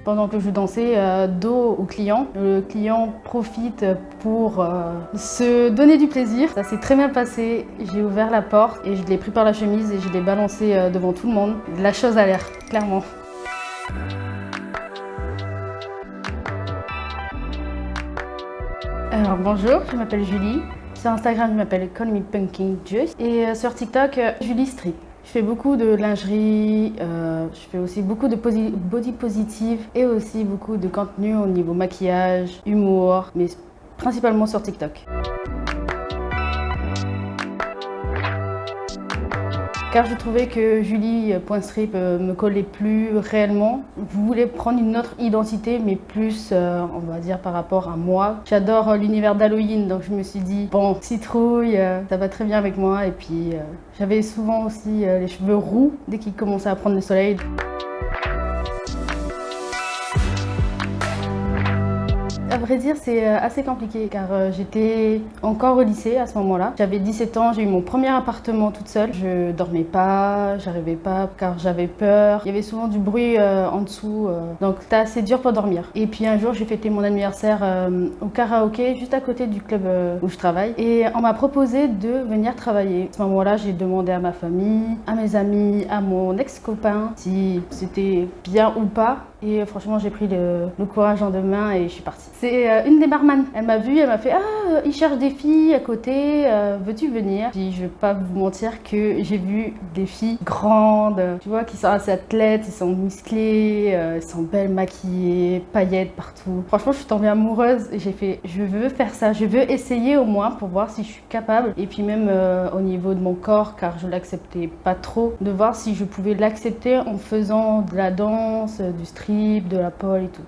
pendant que je dansais dos au client. Le client profite pour se donner du plaisir. Ça s'est très bien passé. J'ai ouvert la porte et je l'ai pris par la chemise et je l'ai balancé devant tout le monde. La chose a l'air, clairement. Alors bonjour, je m'appelle Julie. Sur Instagram, je m'appelle Call Me Punking Just. Et sur TikTok, Julie Strip. Je fais beaucoup de lingerie, je fais aussi beaucoup de body positive et aussi beaucoup de contenu au niveau maquillage, humour, mais principalement sur TikTok. Car je trouvais que Julie.strip me collait plus réellement. Je voulais prendre une autre identité, mais plus, on va dire, par rapport à moi. J'adore l'univers d'Halloween, donc je me suis dit, bon, citrouille, ça va très bien avec moi. Et puis, j'avais souvent aussi les cheveux roux dès qu'ils commençaient à prendre le soleil. À vrai dire, c'est assez compliqué car j'étais encore au lycée à ce moment-là. J'avais 17 ans, j'ai eu mon premier appartement toute seule. Je dormais pas, j'arrivais pas car j'avais peur. Il y avait souvent du bruit en dessous, donc c'était assez dur pour dormir. Et puis un jour, j'ai fêté mon anniversaire au karaoké juste à côté du club où je travaille. Et on m'a proposé de venir travailler. À ce moment-là, j'ai demandé à ma famille, à mes amis, à mon ex-copain si c'était bien ou pas. Et franchement, j'ai pris le courage en deux mains et je suis partie. C'est une des barman. Elle m'a vue, elle m'a fait « Ah, ils cherchent des filles à côté, veux-tu venir ?» Puis je vais pas vous mentir que j'ai vu des filles grandes, tu vois, qui sont assez athlètes, ils sont musclées, ils sont belles, maquillées, paillettes partout. Franchement, je suis tombée amoureuse et j'ai fait « Je veux faire ça, je veux essayer au moins pour voir si je suis capable. » Et puis même au niveau de mon corps, car je l'acceptais pas trop, de voir si je pouvais l'accepter en faisant de la danse, du street, de la pole et tout.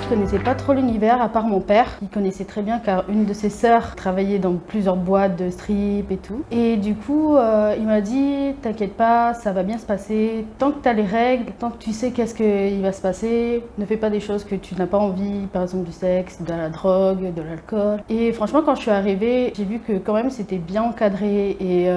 Je connaissais pas trop l'univers à part mon père. Il connaissait très bien car une de ses sœurs travaillait dans plusieurs boîtes de strip et tout. Et du coup, il m'a dit « T'inquiète pas, ça va bien se passer. Tant que tu as les règles, tant que tu sais qu'est-ce qu'il va se passer, ne fais pas des choses que tu n'as pas envie, par exemple du sexe, de la drogue, de l'alcool. » Et franchement, quand je suis arrivée, j'ai vu que quand même c'était bien encadré et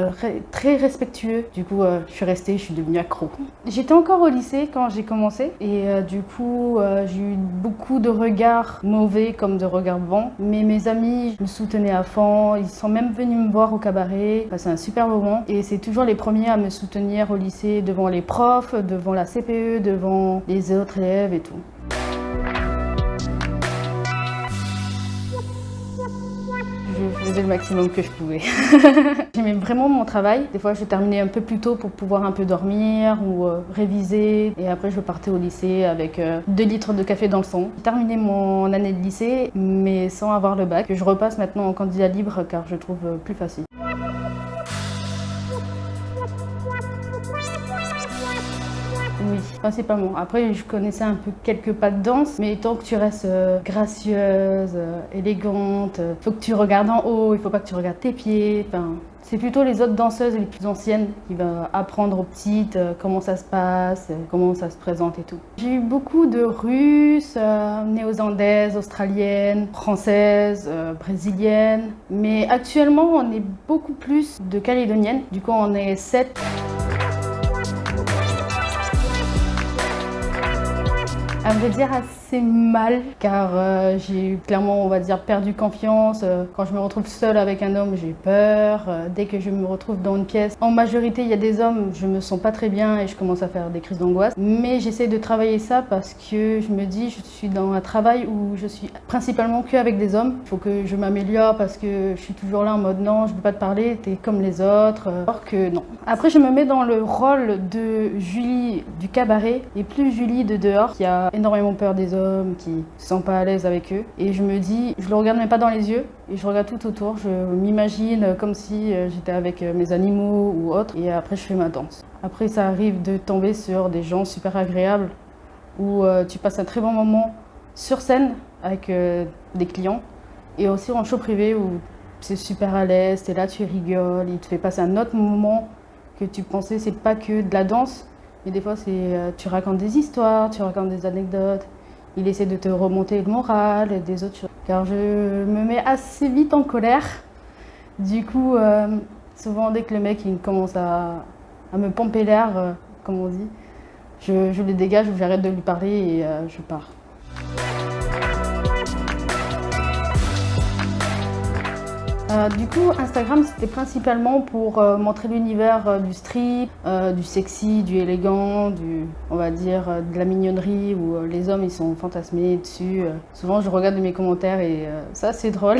très respectueux. Du coup, je suis restée, je suis devenue accro. J'étais encore au lycée quand j'ai commencé et du coup, j'ai eu beaucoup de regards mauvais comme de regards bons, mais mes amis me soutenaient à fond, ils sont même venus me voir au cabaret, passer un super moment et c'est toujours les premiers à me soutenir au lycée devant les profs, devant la CPE, devant les autres élèves et tout. Je faisais le maximum que je pouvais. J'aimais vraiment mon travail. Des fois, je terminais un peu plus tôt pour pouvoir un peu dormir ou réviser. Et après, je partais au lycée avec 2 litres de café dans le sang. J'ai terminé mon année de lycée, mais sans avoir le bac. Je repasse maintenant en candidat libre car je trouve plus facile. Oui, principalement. Après, je connaissais un peu quelques pas de danse, mais tant que tu restes gracieuse, élégante, faut que tu regardes en haut, il faut pas que tu regardes tes pieds. Enfin, c'est plutôt les autres danseuses les plus anciennes qui vont apprendre aux petites comment ça se passe, comment ça se présente et tout. J'ai eu beaucoup de Russes, néo-zélandaises, australiennes, françaises, brésiliennes, mais actuellement on est beaucoup plus de calédoniennes. Du coup, on est 7. À vrai dire, assez mal, car j'ai clairement, on va dire, perdu confiance. Quand je me retrouve seule avec un homme, j'ai peur. Dès que je me retrouve dans une pièce, en majorité, il y a des hommes, je me sens pas très bien et je commence à faire des crises d'angoisse. Mais j'essaie de travailler ça parce que je me dis, je suis dans un travail où je suis principalement qu'avec des hommes. Il faut que je m'améliore parce que je suis toujours là en mode non, je veux pas te parler, t'es comme les autres. Alors que non. Après, je me mets dans le rôle de Julie du cabaret et plus Julie de dehors, qui a énormément peur des hommes, qui se sent pas à l'aise avec eux. Et je me dis, je le regarde même pas dans les yeux, et je regarde tout autour. Je m'imagine comme si j'étais avec mes animaux ou autre, et après je fais ma danse. Après, ça arrive de tomber sur des gens super agréables, où tu passes un très bon moment sur scène avec des clients, et aussi en show privé où c'est super à l'aise, t'es là, tu rigoles, il te fait passer un autre moment que tu pensais, c'est pas que de la danse. Mais des fois, tu racontes des histoires, tu racontes des anecdotes. Il essaie de te remonter le moral et des autres choses. Car je me mets assez vite en colère. Du coup, souvent, dès que le mec il commence à à me pomper l'air, comme on dit. Je le dégage ou j'arrête de lui parler et je pars. Du coup, Instagram, c'était principalement pour montrer l'univers du street, du sexy, du élégant, on va dire, de la mignonnerie, où les hommes, ils sont fantasmés dessus. Souvent, je regarde mes commentaires et ça, c'est drôle.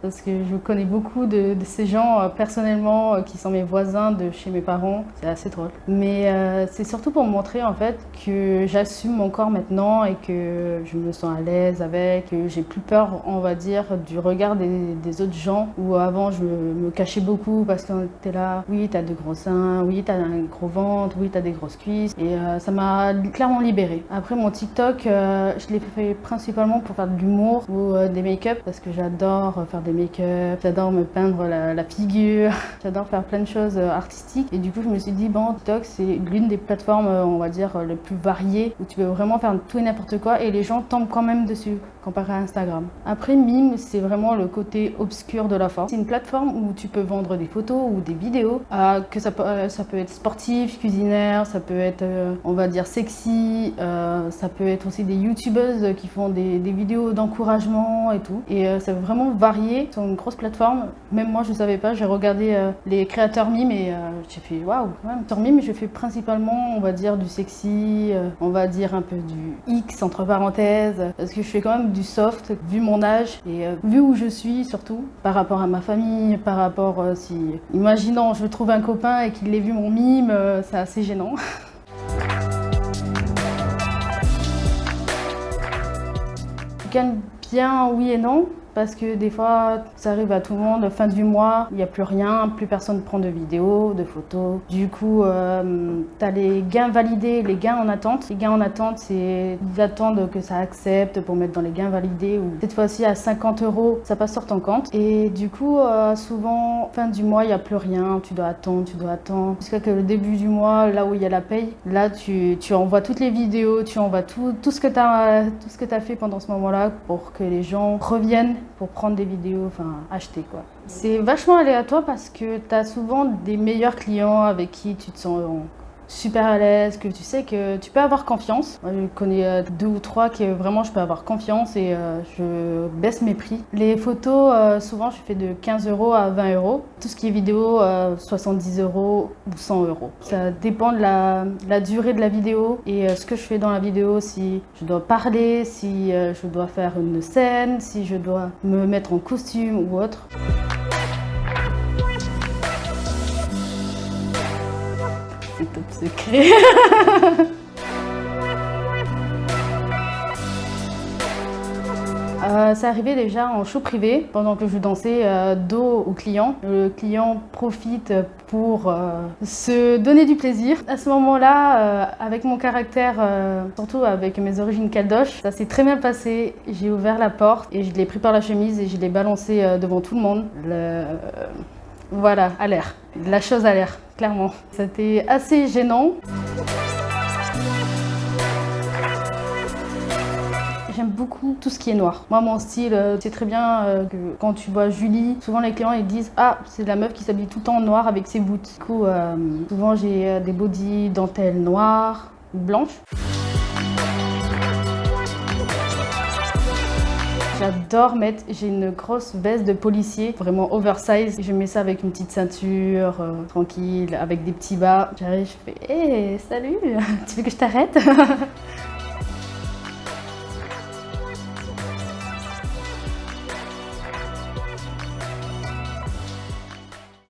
Parce que je connais beaucoup de ces gens personnellement qui sont mes voisins de chez mes parents. C'est assez drôle. Mais c'est surtout pour me montrer en fait que j'assume mon corps maintenant et que je me sens à l'aise avec, que j'ai plus peur, on va dire, du regard des autres gens. Où avant je me cachais beaucoup parce qu'on était là, oui t'as de gros seins, oui t'as un gros ventre, oui t'as des grosses cuisses. Et ça m'a clairement libérée. Après mon TikTok, je l'ai fait principalement pour faire de l'humour ou des make-up parce que j'adore faire des make-up, j'adore me peindre la figure, j'adore faire plein de choses artistiques et du coup je me suis dit bon, TikTok c'est l'une des plateformes on va dire les plus variées où tu peux vraiment faire tout et n'importe quoi et les gens tombent quand même dessus comparé à Instagram. Après Mime c'est vraiment le côté obscur de la force. C'est une plateforme où tu peux vendre des photos ou des vidéos, que ça peut être sportif, cuisinaire, ça peut être on va dire sexy, ça peut être aussi des youtubeuses qui font des vidéos d'encouragement et tout et c'est vraiment varié. Sur une grosse plateforme, même moi je savais pas, j'ai regardé les créateurs Mime et j'ai fait waouh quand même. Sur Mime je fais principalement on va dire du sexy, on va dire un peu du X entre parenthèses, parce que je fais quand même du soft vu mon âge et vu où je suis surtout, par rapport à ma famille, par rapport si, imaginons je trouve un copain et qu'il ait vu mon Mime, c'est assez gênant. Je gagne bien oui et non. Parce que des fois, ça arrive à tout le monde, fin du mois, il n'y a plus rien, plus personne ne prend de vidéos, de photos. Du coup, tu as les gains validés, les gains en attente. Les gains en attente, c'est ils attendent que ça accepte pour mettre dans les gains validés. Ou cette fois-ci, à 50 €, ça passe sur ton compte. Et du coup, souvent, fin du mois, il n'y a plus rien, tu dois attendre. Jusqu'à que le début du mois, là où il y a la paye, là, tu envoies toutes les vidéos, tu envoies tout ce que tu as fait pendant ce moment-là pour que les gens reviennent pour prendre des vidéos, enfin acheter quoi. C'est vachement aléatoire parce que tu as souvent des meilleurs clients avec qui tu te sens super à l'aise, que tu sais que tu peux avoir confiance. Moi, je connais 2 ou 3 que vraiment je peux avoir confiance et je baisse mes prix. Les photos, souvent je fais de 15 € à 20 €. Tout ce qui est vidéo, 70 € ou 100 €. Ça dépend de la durée de la vidéo et ce que je fais dans la vidéo, si je dois parler, si je dois faire une scène, si je dois me mettre en costume ou autre. C'est top secret. Ça arrivait déjà en show privé, pendant que je dansais dos au client. Le client profite pour se donner du plaisir. À ce moment-là, avec mon caractère, surtout avec mes origines caldoches, ça s'est très bien passé. J'ai ouvert la porte et je l'ai pris par la chemise et je l'ai balancé devant tout le monde. Voilà, à l'air. La chose à l'air, clairement. C'était assez gênant. J'aime beaucoup tout ce qui est noir. Moi, mon style, c'est très bien que quand tu vois Julie, souvent les clients ils disent « Ah, c'est la meuf qui s'habille tout le temps en noir avec ses boots ». Du coup, souvent j'ai des bodys dentelles noires ou blanches. J'adore mettre, j'ai une grosse veste de policier, vraiment oversize. Je mets ça avec une petite ceinture, tranquille, avec des petits bas. J'arrive, je fais « Hey, salut, tu veux que je t'arrête ?»